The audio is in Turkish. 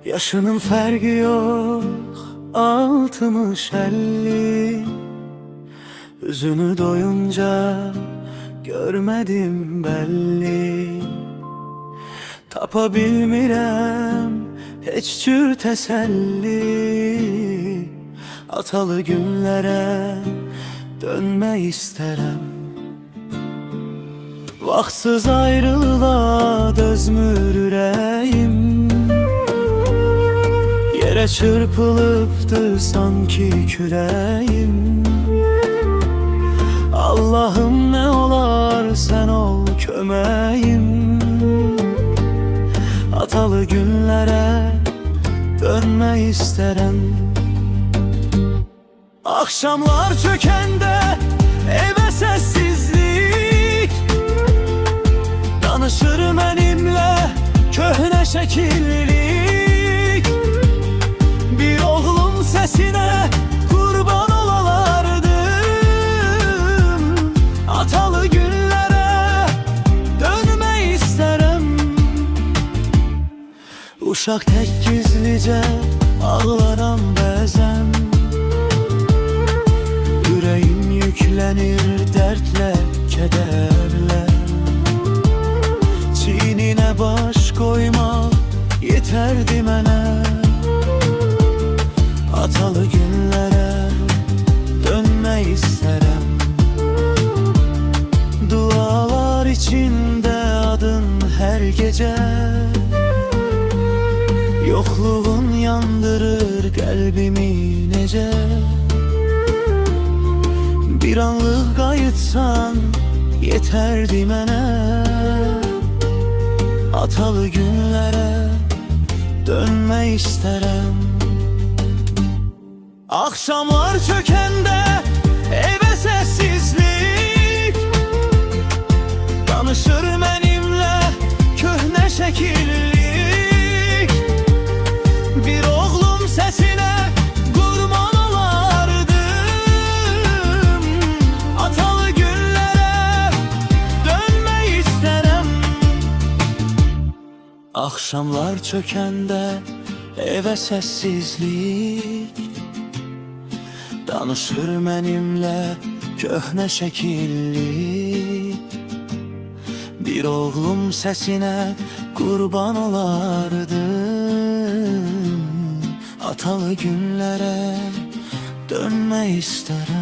Yaşının fergi yok, 60-50. Yüzünü doyunca görmedim belli. Tapa bilmirəm heç cür təsəlli. Atalı günlərə dönmək istərəm. Vaxtsız ayrılığa dözmür ürəyim. Yere çırpılıptı sanki küreğim. Allah'ım ne olar sen ol kömeğim. Atalı günlere dönme isterim. Akşamlar çökende eve sessizlik. Danışır benimle köhne şekillik. Bir oğlum sesine kurban olalardım. Atalı günlere dönme isterim. Uşak tek gizlice ağlaram bəzən. Yüreğim yüklenir dertle, kederle. Çiğnine baş koymak yeterdi mənə. Atalı günlere dönme isterim. Dualar içinde adın her gece. Yokluğun yandırır kalbimi nece. Bir anlık kayıtsan yeterdi mənə. Atalı günlere dönme isterim. Akşamlar çökende eve sessizlik. Danışır benimle köhne şekillik. Bir oğlum sesine kurban olardım. Atalı günlere dönme isterim. Akşamlar çökende eve sessizlik. Danışır benimle köhne şekillik. Bir oğlum sesine kurban olardım. Atalı günlere dönme isterim.